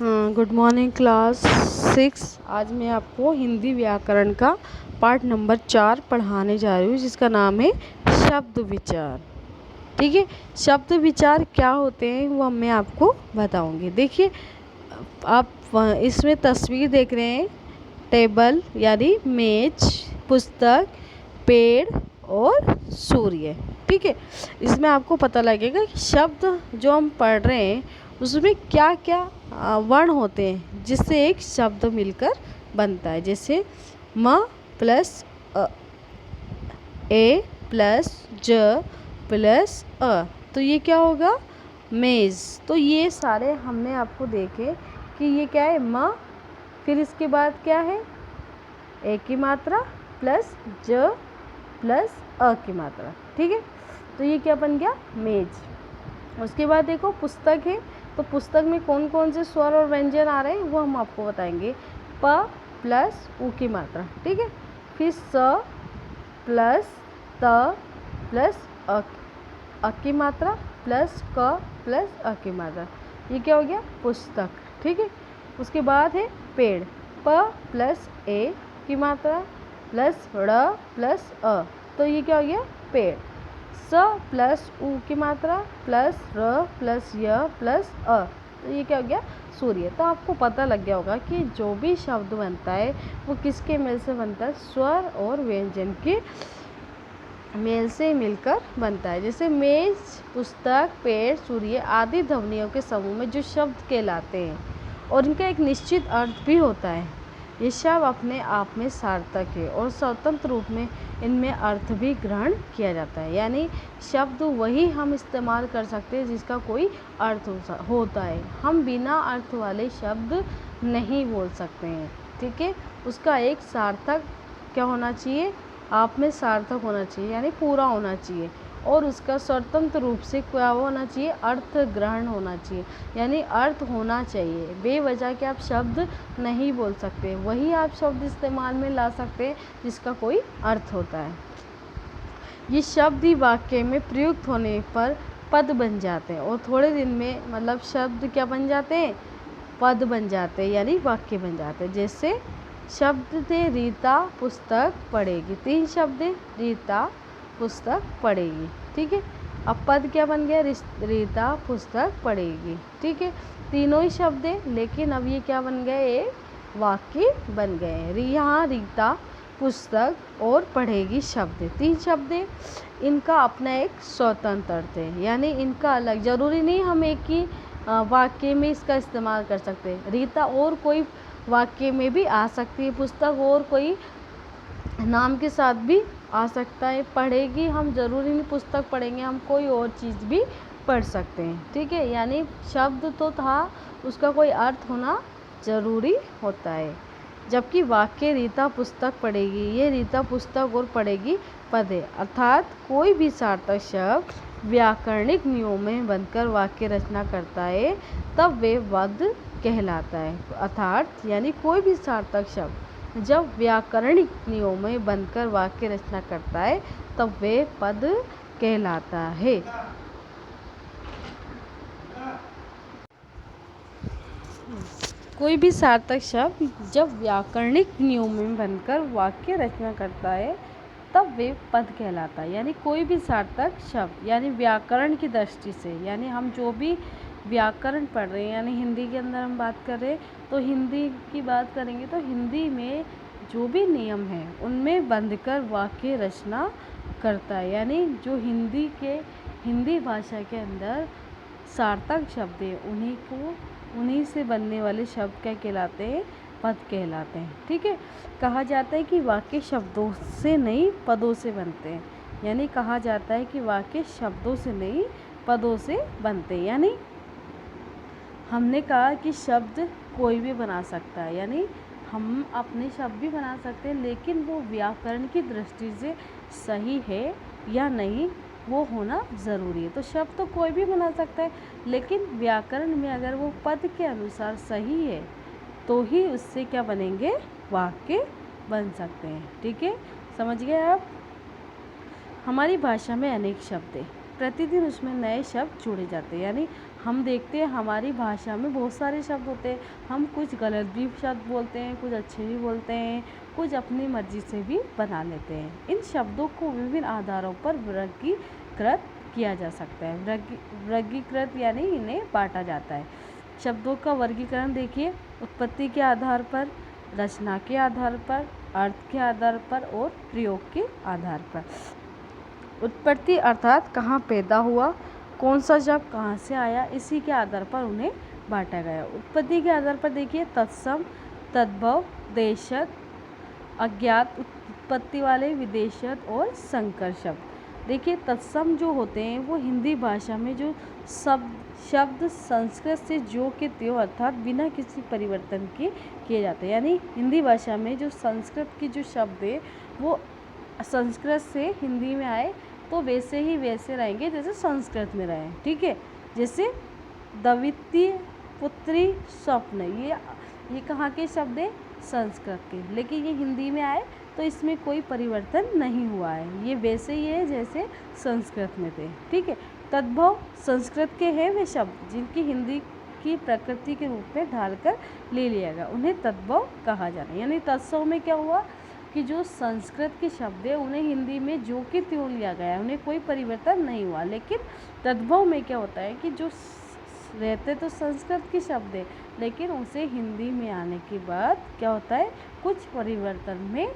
Good morning class 6। आज मैं आपको हिंदी व्याकरण का पार्ट नंबर 4 पढ़ाने जा रही हूँ, जिसका नाम है शब्द विचार। ठीक है, शब्द विचार क्या होते हैं वो मैं आपको बताऊंगी। देखिए, आप इसमें तस्वीर देख रहे हैं, टेबल यानी मेज, पुस्तक, पेड़ और सूर्य। ठीक है, इसमें आपको पता लगेगा कि शब्द जो हम पढ़ रहे हैं उसमें क्या क्या वर्ण होते हैं जिससे एक शब्द मिलकर बनता है। जैसे म प्लस ए प्लस ज प्लस अ, तो ये क्या होगा? मेज़। तो ये सारे हमने आपको देखे कि ये क्या है, म, फिर इसके बाद क्या है, ए की मात्रा प्लस ज प्लस अ की मात्रा। ठीक है, तो ये क्या बन गया? मेज। उसके बाद देखो पुस्तक है, तो पुस्तक में कौन कौन से स्वर और व्यंजन आ रहे हैं वो हम आपको बताएंगे। प प्लस उ की मात्रा। ठीक है, फिर स प्लस त प्लस अ की मात्रा प्लस क प्लस अ की मात्रा। ये क्या हो गया? पुस्तक। ठीक है, उसके बाद है पेड़, प प्लस ए की मात्रा प्लस ड़ प्लस अ, तो ये क्या हो गया? पेड़। स प्लस उ की मात्रा प्लस र प्लस य प्लस अ, तो ये क्या हो गया? सूर्य। तो आपको पता लग गया होगा कि जो भी शब्द बनता है वो किसके मेल से बनता है? स्वर और व्यंजन के मेल से मिलकर बनता है। जैसे मेज, पुस्तक, पेड़, सूर्य आदि ध्वनियों के समूह में जो शब्द कहलाते हैं और इनका एक निश्चित अर्थ भी होता है। ये शब्द अपने आप में सार्थक है और स्वतंत्र रूप में इनमें अर्थ भी ग्रहण किया जाता है। यानी शब्द वही हम इस्तेमाल कर सकते हैं जिसका कोई अर्थ होता है। हम बिना अर्थ वाले शब्द नहीं बोल सकते हैं। ठीक है, उसका एक सार्थक क्या होना चाहिए? आप में सार्थक होना चाहिए, यानी पूरा होना चाहिए, और उसका स्वतंत्र रूप से क्या होना चाहिए? अर्थ ग्रहण होना चाहिए, यानी अर्थ होना चाहिए। बेवजह के आप शब्द नहीं बोल सकते, वही आप शब्द इस्तेमाल में ला सकते हैं जिसका कोई अर्थ होता है। ये शब्द ही वाक्य में प्रयुक्त होने पर पद बन जाते हैं और थोड़े दिन में मतलब शब्द क्या बन जाते हैं? पद बन जाते हैं, यानी वाक्य बन जाते हैं। जैसे शब्द थे रीता पुस्तक पढ़ेगी, 3 शब्द है, रीता पुस्तक पढ़ेगी। ठीक है, अब पद क्या बन गया? रीता पुस्तक पढ़ेगी। ठीक है, तीनों ही शब्द है, लेकिन अब ये क्या बन गए? एक वाक्य बन गए। यहाँ रीता पुस्तक और पढ़ेगी शब्द, 3 शब्द है, इनका अपना एक स्वतंत्र अर्थ है, यानी इनका अलग, जरूरी नहीं हम एक ही वाक्य में इसका इस्तेमाल कर सकते हैं। रीता और कोई वाक्य में भी आ सकती है, पुस्तक और कोई नाम के साथ भी आ सकता है। पढ़ेगी हम जरूरी नहीं पुस्तक पढ़ेंगे, हम कोई और चीज़ भी पढ़ सकते हैं। ठीक है, यानी शब्द तो था, उसका कोई अर्थ होना ज़रूरी होता है। जबकि वाक्य रीता पुस्तक पढ़ेगी, ये रीता पुस्तक और पढ़ेगी पद है, अर्थात कोई भी सार्थक शब्द व्याकरणिक नियमों में बनकर वाक्य रचना करता है तब वे पद कहलाता है। अर्थात यानी कोई भी सार्थक शब्द जब व्याकरणिक नियमों में बनकर वाक्य रचना करता है तब वे पद कहलाता है। कोई भी सार्थक शब्द जब व्याकरणिक नियमों में बनकर वाक्य रचना करता है तब वे पद कहलाता है। यानी कोई भी सार्थक शब्द, यानी व्याकरण की दृष्टि से, यानी हम जो भी व्याकरण पढ़ रहे हैं, यानी हिंदी के अंदर हम बात कर रहे हैं, तो हिंदी की बात करेंगे तो हिंदी में जो भी नियम हैं उनमें बंधकर वाक्य रचना करता है। यानी जो हिंदी भाषा के अंदर सार्थक शब्द है उन्हीं से बनने वाले शब्द क्या कहलाते हैं? पद कहलाते हैं। ठीक है, कहा जाता है कि वाक्य शब्दों से नहीं पदों से बनते हैं। यानी कहा जाता है कि वाक्य शब्दों से नहीं पदों से बनते हैं। यानी हमने कहा कि शब्द कोई भी बना सकता है, यानी हम अपने शब्द भी बना सकते हैं, लेकिन वो व्याकरण की दृष्टि से सही है या नहीं वो होना ज़रूरी है। तो शब्द तो कोई भी बना सकता है, लेकिन व्याकरण में अगर वो पद के अनुसार सही है तो ही उससे क्या बनेंगे? वाक्य बन सकते हैं। ठीक है, समझ गए आप? हमारी भाषा में अनेक शब्द हैं, प्रतिदिन उसमें नए शब्द जोड़े जाते हैं, यानी हम देखते हैं हमारी भाषा में बहुत सारे शब्द होते हैं, हम कुछ गलत भी शब्द बोलते हैं, कुछ अच्छे भी बोलते हैं, कुछ अपनी मर्जी से भी बना लेते हैं। इन शब्दों को विभिन्न आधारों पर वर्गीकृत किया जा सकता है। वर्गीकृत यानी इन्हें बांटा जाता है। शब्दों का वर्गीकरण देखिए, उत्पत्ति के आधार पर, रचना के आधार पर, अर्थ के आधार पर और प्रयोग के आधार पर। उत्पत्ति अर्थात कहाँ पैदा हुआ, कौन सा शब्द कहाँ से आया, इसी के आधार पर उन्हें बांटा गया। उत्पत्ति के आधार पर देखिए तत्सम, तद्भव, देशज, अज्ञात उत्पत्ति वाले, विदेशज और संकर शब्द। देखिए तत्सम जो होते हैं वो हिंदी भाषा में जो शब्द संस्कृत से जो के त्यों अर्थात बिना किसी परिवर्तन के किए जाते हैं। यानी हिंदी भाषा में जो संस्कृत की जो शब्द है वो संस्कृत से हिंदी में आए तो वैसे ही वैसे रहेंगे जैसे संस्कृत में रहे। ठीक है, जैसे द्वितीय, पुत्री, स्वप्न, ये कहाँ के शब्द है, संस्कृत के, लेकिन ये हिंदी में आए तो इसमें कोई परिवर्तन नहीं हुआ है, ये वैसे ही है जैसे संस्कृत में थे। ठीक है, तद्भव संस्कृत के हैं वे शब्द जिनकी हिंदी की प्रकृति के रूप में ढालकर ले लिया गया, उन्हें तद्भव कहा जाता है। यानी तत्सव में क्या हुआ कि जो संस्कृत के शब्द है उन्हें हिंदी में जो के त्यों लिया गया, उन्हें कोई परिवर्तन नहीं हुआ। लेकिन तद्भव में क्या होता है कि जो रहते तो संस्कृत के शब्द है लेकिन उसे हिंदी में आने के बाद क्या होता है, कुछ परिवर्तन में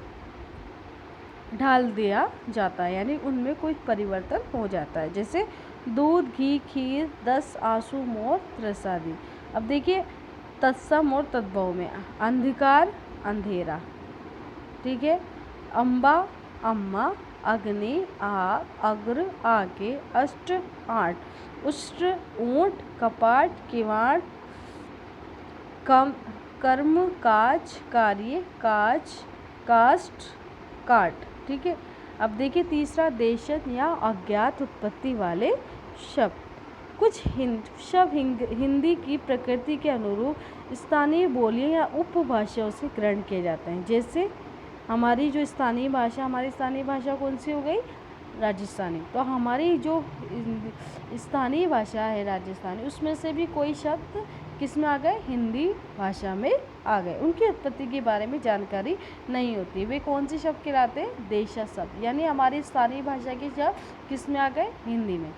ढाल दिया जाता है, यानी उनमें कुछ परिवर्तन हो जाता है। जैसे दूध, घी, खीर, 10 आंसू, मोर, त्रसादी। अब देखिए तत्सम और तद्भव में अंधकार, अंधेरा। ठीक है, अम्बा, अम्मा, अग्नि, आग, अग्र, आगे, अष्ट, 8, उष्ट्र, ऊंट, कपाट, किवाड़, कर्म, काज, कार्य, काज, काष्ठ, काट। ठीक है, अब देखिए तीसरा देशज या अज्ञात उत्पत्ति वाले शब्द। कुछ शब्द हिंदी की प्रकृति के अनुरूप स्थानीय बोलियों या उपभाषाओं से ग्रहण किए जाते हैं। जैसे हमारी जो स्थानीय भाषा कौन सी हो गई, राजस्थानी। तो हमारी जो स्थानीय भाषा है राजस्थानी, उसमें से भी कोई शब्द किस में आ गए, हिंदी भाषा में आ गए। उनकी उत्पत्ति के बारे में जानकारी नहीं होती, वे कौन से शब्द कहलाते हैं, देशज शब्द। यानी हमारी स्थानीय भाषा के शब्द किस में आ गए, हिंदी में।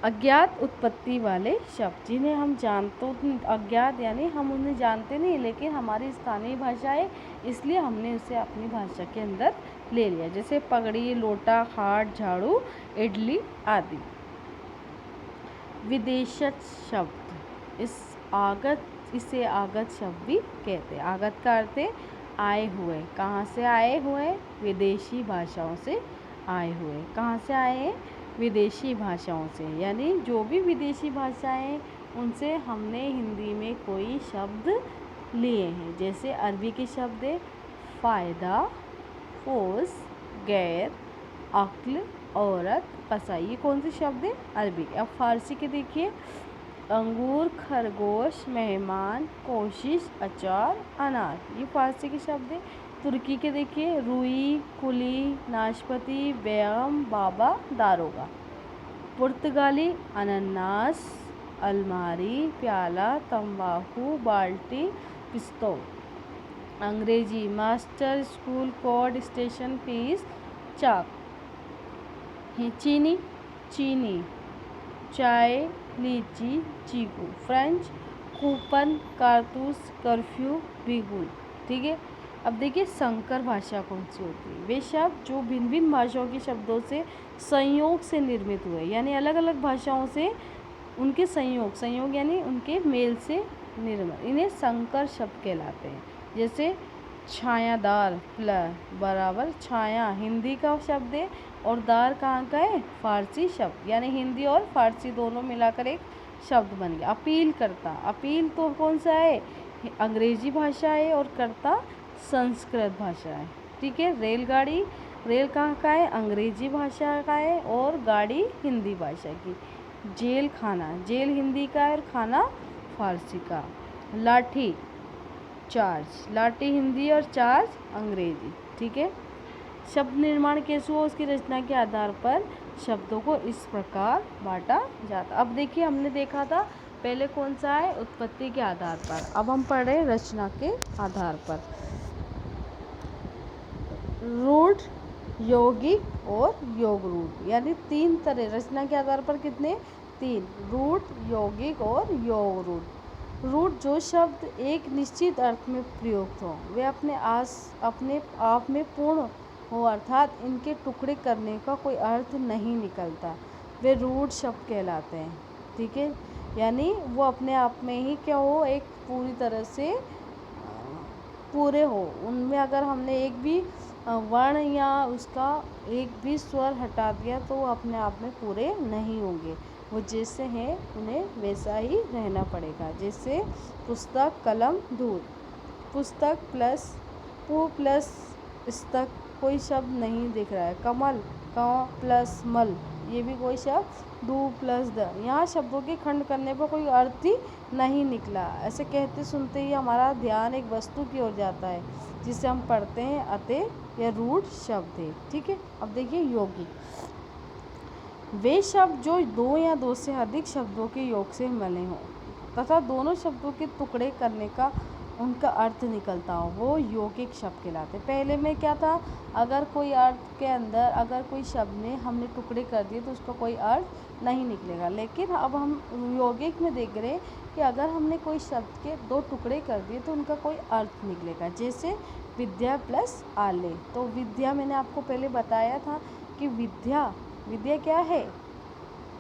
अज्ञात उत्पत्ति वाले शब्द जिन्हें हम जानते, अज्ञात यानी हम उन्हें जानते नहीं लेकिन हमारी स्थानीय भाषा है इसलिए हमने उसे अपनी भाषा के अंदर ले लिया। जैसे पगड़ी, लोटा, खाट, झाड़ू, इडली आदि। विदेशज शब्द, इसे आगत शब्द भी कहते हैं। आगत का अर्थ है आए हुए। कहाँ से आए हुए, विदेशी भाषाओं से आए हुए। कहाँ से आए हैं, विदेशी भाषाओं से। यानी जो भी विदेशी भाषाएं उनसे हमने हिंदी में कोई शब्द लिए हैं। जैसे अरबी के शब्द है फ़ायदा, फोर्स, गैर, अक्ल, औरत, कसाई। ये कौन से शब्द है, अरबी। अब फारसी के देखिए अंगूर, खरगोश, मेहमान, कोशिश, अचार, अनार। ये फारसी के शब्द है। तुर्की के देखिए रुई, कुली, नाशपाती, बेगम, बाबा, दारोगा। पुर्तगाली अनानास, अलमारी, प्याला, तंबाकू, बाल्टी, पिस्तौल। अंग्रेजी master, school, code, station, fees, chalk. चीनी, चीनी, चाय, लीची, चीकू। फ्रेंच, कूपन, कारतूस, कर्फ्यू, बिगुल। ठीक है, अब देखिए संकर भाषा कौन सी होती है, वे शब्द जो भिन्न भिन्न भाषाओं के शब्दों से संयोग से निर्मित हुए, यानी अलग अलग भाषाओं से उनके संयोग यानी उनके मेल से निर्मित, इन्हें संकर शब्द कहलाते हैं। जैसे छायादार, बराबर छाया हिंदी का शब्द है और दार कहाँ का है, फारसी शब्द। यानी हिंदी और फारसी दोनों मिलाकर एक शब्द बन गया। अपील करता, अपील तो कौन सा है, अंग्रेजी भाषा है और करता संस्कृत भाषा है। ठीक है, रेलगाड़ी, रेल कहाँ का है, अंग्रेजी भाषा का है और गाड़ी हिंदी भाषा की। जेल खाना, जेल हिंदी का है और खाना फारसी का। लाठी, चार्ज, लाठी हिंदी और चार्ज अंग्रेजी। ठीक है, शब्द निर्माण कैसे हुआ, उसकी रचना के आधार पर शब्दों को इस प्रकार बांटा जाता। अब देखिए हमने देखा था पहले कौन सा है, उत्पत्ति के आधार पर। अब हम पढ़ रहे हैं रचना के आधार पर। रूढ़, यौगिक और योग रूढ़, यानी 3 तरह। रचना के आधार पर कितने? 3। रूढ़, यौगिक और योग रूढ़। रूढ़ जो शब्द एक निश्चित अर्थ में प्रयुक्त हो, वे अपने आप में पूर्ण हो, अर्थात इनके टुकड़े करने का कोई अर्थ नहीं निकलता, वे रूढ़ शब्द कहलाते हैं। ठीक है, यानी वो अपने आप में ही क्या हो, एक पूरी तरह से पूरे हो। उनमें अगर हमने एक भी वर्ण या उसका एक भी स्वर हटा दिया तो वो अपने आप में पूरे नहीं होंगे। वो जैसे हैं उन्हें वैसा ही रहना पड़ेगा। जैसे पुस्तक, कलम, दूध। पुस्तक प्लस पु प्लस स्तक, कोई शब्द नहीं दिख रहा है। कमल, क प्लस मल, ये भी कोई शब्द। दू प्लस द, यहाँ शब्दों के खंड करने पर कोई अर्थ ही नहीं निकला। ऐसे कहते सुनते ही हमारा ध्यान एक वस्तु की ओर जाता है जिसे हम पढ़ते हैं, अतः यह रूढ़ शब्द है। ठीक है, अब देखिए यौगिक। वे शब्द जो 2 या 2 से अधिक शब्दों के योग से मिले हों तथा दोनों शब्दों के टुकड़े करने का उनका अर्थ निकलता हो, वो यौगिक शब्द कहलाते। पहले में क्या था, अगर कोई अर्थ के अंदर अगर कोई शब्द में हमने टुकड़े कर दिए तो उसका कोई अर्थ नहीं निकलेगा। लेकिन अब हम यौगिक में देख रहे हैं कि अगर हमने कोई शब्द के 2 टुकड़े कर दिए तो उनका कोई अर्थ निकलेगा। जैसे विद्या प्लस आले। तो विद्या मैंने आपको पहले बताया था कि विद्या क्या है?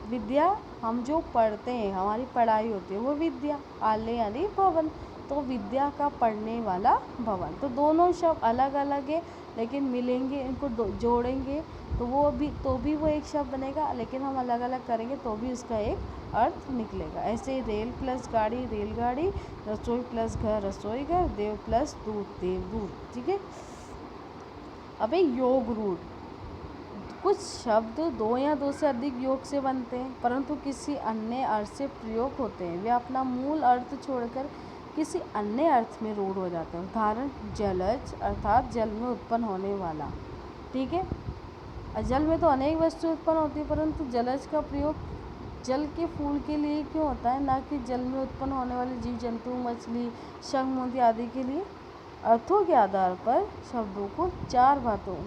विद्या हम जो पढ़ते हैं, हमारी पढ़ाई होती है वो विद्या। आले यानी भवन, तो विद्या का पढ़ने वाला भवन। तो दोनों शब्द अलग अलग है, लेकिन मिलेंगे, इनको जोड़ेंगे तो भी वो एक शब्द बनेगा। लेकिन हम अलग अलग करेंगे तो भी उसका एक अर्थ निकलेगा। ऐसे रेल प्लस गाड़ी, रेलगाड़ी। रसोई प्लस घर, रसोई घर। देव प्लस दूध, देवदूत। ठीक है, अब योग रूढ़। कुछ शब्द 2 या 2 से अधिक योग से बनते हैं परंतु किसी अन्य अर्थ से प्रयोग होते हैं। वे अपना मूल अर्थ छोड़कर किसी अन्य अर्थ में रूढ़ हो जाते हैं। उदाहरण, जलज अर्थात जल में उत्पन्न होने वाला। ठीक है, जल में तो अनेक वस्तुएं उत्पन्न होती है परंतु जलज का प्रयोग जल के फूल के लिए क्यों होता है, ना कि जल में उत्पन्न होने वाले जीव जंतु, मछली, शंख, मोती आदि के लिए। अर्थों के आधार पर शब्दों को 4 भागों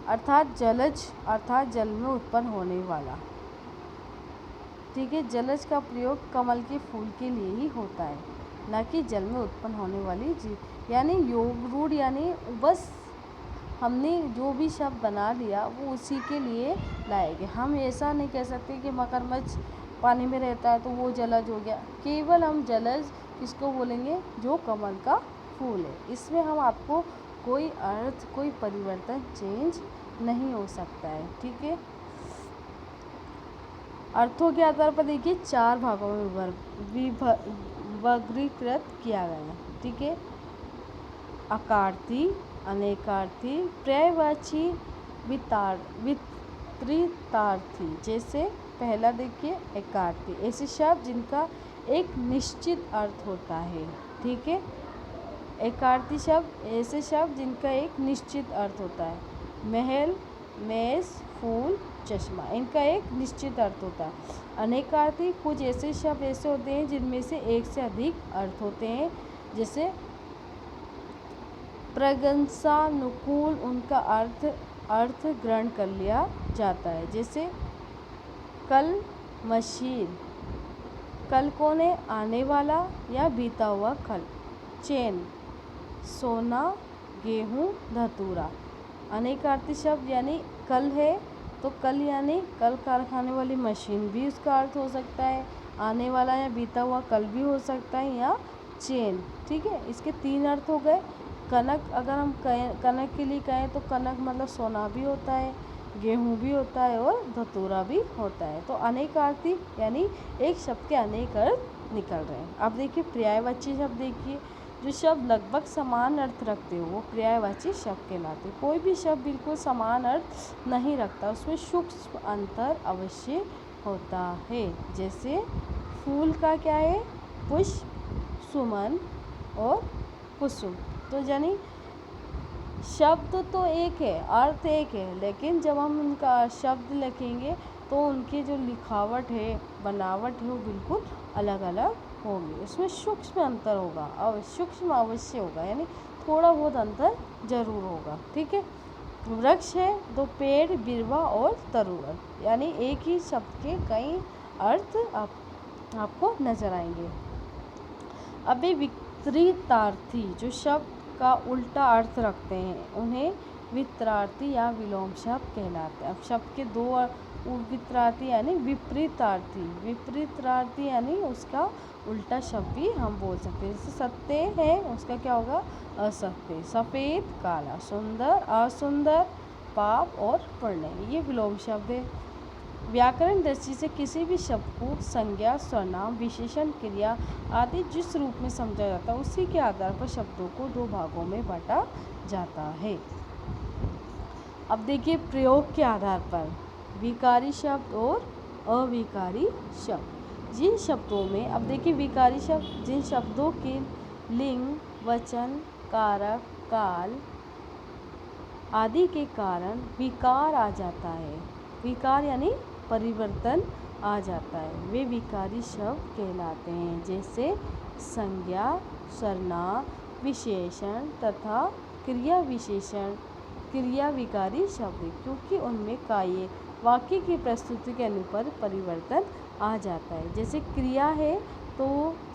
अर्थात जलज अर्थात जल में उत्पन्न होने वाला। ठीक है, जलज का प्रयोग कमल के फूल के लिए ही होता है, न कि जल में उत्पन्न होने वाली जीव। यानी योग रूढ़ यानी बस हमने जो भी शब्द बना लिया वो उसी के लिए लाएंगे। हम ऐसा नहीं कह सकते कि मगरमच्छ पानी में रहता है तो वो जलज हो गया। केवल हम जलज किसको बोलेंगे, जो कमल का फूल है। इसमें हम आपको कोई अर्थ, कोई परिवर्तन चेंज नहीं हो सकता है। ठीक है, अर्थों के आधार पर देखिए 4 भागों में वर्गीकृत किया गया है। ठीक है, अकार्थी, अनेकार्थी, पर्यायवाची, वितरितार्थी। जैसे पहला देखिए एकार्थी, ऐसे शब्द जिनका एक निश्चित अर्थ होता है। ठीक है, एकार्थी शब्द ऐसे शब्द जिनका एक निश्चित अर्थ होता है। महल, मेज, फूल, चश्मा, इनका एक निश्चित अर्थ होता है। अनेकार्थी कुछ ऐसे शब्द ऐसे होते हैं जिनमें से एक से अधिक अर्थ होते हैं। जैसे प्रशंसानुकूल, उनका अर्थ ग्रहण कर लिया जाता है। जैसे कल, मशीन, कल कौन है, आने वाला या बीता हुआ कल। चैन, सोना, गेहूँ, धतूरा। अनेकार्थी शब्द यानी कल है तो कल यानी कल कारखाने वाली मशीन भी उसका अर्थ हो सकता है। आने वाला या बीता हुआ कल भी हो सकता है, या चैन। ठीक है, इसके 3 अर्थ हो गए। कनक, अगर हम कनक के लिए कहें तो कनक मतलब सोना भी होता है, गेहूँ भी होता है और धतूरा भी होता है। तो अनेकार्थी यानी एक शब्द के अनेक अर्थ निकल रहे हैं। अब देखिए पर्यायवाची शब्द देखिए, जो शब्द लगभग समान अर्थ रखते हो वो पर्यायवाची शब्द कहलाते। कोई भी शब्द बिल्कुल समान अर्थ नहीं रखता, उसमें सूक्ष्म अंतर अवश्य होता है। जैसे फूल का क्या है, पुष्प, सुमन और कुसुम। तो यानी शब्द तो एक है, अर्थ एक है, लेकिन जब हम उनका शब्द लिखेंगे तो उनकी जो लिखावट है, बनावट है, वो बिल्कुल अलग अलग होगी। उसमें सूक्ष्म अंतर होगा, सूक्ष्म अवश्य होगा, यानी थोड़ा बहुत अंतर जरूर होगा। ठीक है। वृक्ष है तो पेड़, बिरवा और तरुवर, यानी एक ही शब्द के कई अर्थ आपको नजर आएंगे। अब ये विपरीतार्थी जो शब्द का उल्टा अर्थ रखते हैं उन्हें विपरीतार्थी या विलोम शब्द कहलाते हैं। अब शब्द के दो विपरीतार्थी यानी विपरीतार्थी, विपरीतार्थी यानी उसका उल्टा शब्द भी हम बोल सकते हैं। जैसे सत्य है उसका क्या होगा, असत्य, सफ़ेद काला, सुंदर असुंदर, पाप और पुण्य, ये विलोम शब्द है। व्याकरण दृष्टि से किसी भी शब्द को संज्ञा, सर्वनाम, विशेषण, क्रिया आदि जिस रूप में समझा जाता है उसी के आधार पर शब्दों को दो भागों में बांटा जाता है। अब देखिए प्रयोग के आधार पर विकारी शब्द और अविकारी शब्द। जिन शब्दों में, अब देखिए विकारी शब्द जिन शब्दों के लिंग, वचन, कारक, काल आदि के कारण विकार आ जाता है, विकार यानी परिवर्तन आ जाता है, वे विकारी शब्द कहलाते हैं। जैसे संज्ञा, सर्वनाम, विशेषण तथा क्रिया विशेषण, क्रिया विकारी शब्द, क्योंकि उनमें कार्य वाक्य की प्रस्तुति के अनुसार परिवर्तन आ जाता है। जैसे क्रिया है तो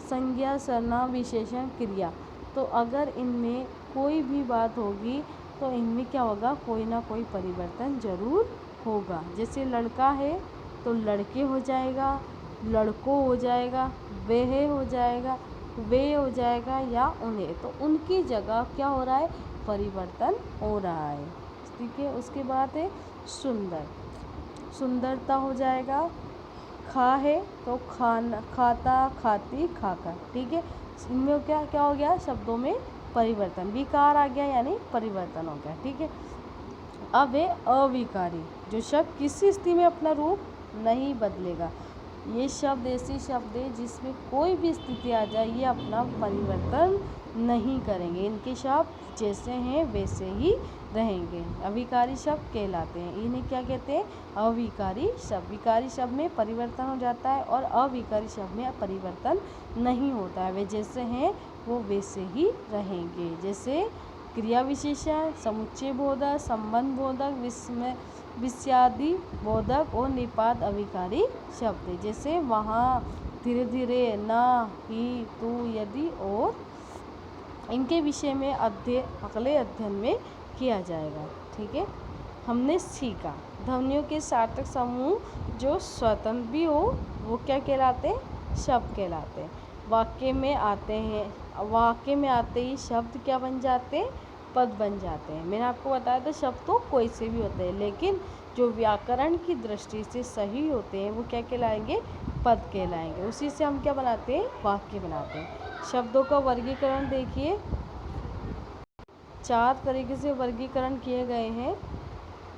संज्ञा, सर्वनाम, विशेषण, क्रिया, तो अगर इनमें कोई भी बात होगी तो इनमें क्या होगा, कोई ना कोई परिवर्तन जरूर होगा। जैसे लड़का है तो लड़के हो जाएगा, लड़कों हो जाएगा, वह हो जाएगा, वे हो जाएगा, या उन्हें, तो उनकी जगह क्या हो रहा है, परिवर्तन हो रहा है। ठीक है। उसके बाद है सुंदर, सुंदरता हो जाएगा। खा है तो खाना, खाता, खाती, खाकर। ठीक है। इनमें क्या क्या हो गया, शब्दों में परिवर्तन, विकार आ गया यानी परिवर्तन हो गया। ठीक है। अब है अविकारी, जो शब्द किसी स्थिति में अपना रूप नहीं बदलेगा। ये शब्द ऐसे शब्द है जिसमें कोई भी स्थिति आ जाए ये अपना परिवर्तन नहीं करेंगे, इनके शब्द जैसे हैं वैसे ही रहेंगे, अविकारी शब्द कहलाते हैं। इन्हें क्या कहते हैं, अविकारी शब्द। विकारी शब्द में परिवर्तन हो जाता है और अविकारी शब्द में परिवर्तन नहीं होता है, वे जैसे हैं वो वैसे ही रहेंगे। जैसे क्रिया विशेषण, समुच्चय बोधक, संबंध बोधक, विषयादि बोधक और निपात अविकारी शब्द है। जैसे वहाँ, धीरे धीरे, न, ही, तू, यदि, और इनके विषय में अगले अध्ययन में किया जाएगा। ठीक है। हमने सीखा ध्वनियों के सार्थक समूह जो स्वतंत्र भी हो वो क्या कहलाते हैं, शब्द कहलाते हैं। वाक्य में आते हैं, वाक्य में आते ही शब्द क्या बन जाते हैं, पद बन जाते हैं। मैंने आपको बताया था शब्द तो कोई से भी होते हैं, लेकिन जो व्याकरण की दृष्टि से सही होते हैं वो क्या कहलाएंगे, पद कहलाएंगे। उसी से हम क्या बनाते हैं, वाक्य बनाते हैं। शब्दों का वर्गीकरण देखिए, 4 तरीके से वर्गीकरण किए गए हैं,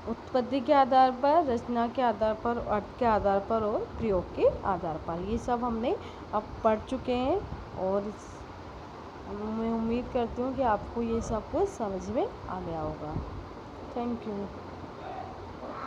उत्पत्ति के आधार पर, रचना के आधार पर, अर्थ के आधार पर और प्रयोग के आधार पर। ये सब हमने अब पढ़ चुके हैं और मैं उम्मीद करती हूँ कि आपको ये सब कुछ समझ में आ गया होगा। Thank you.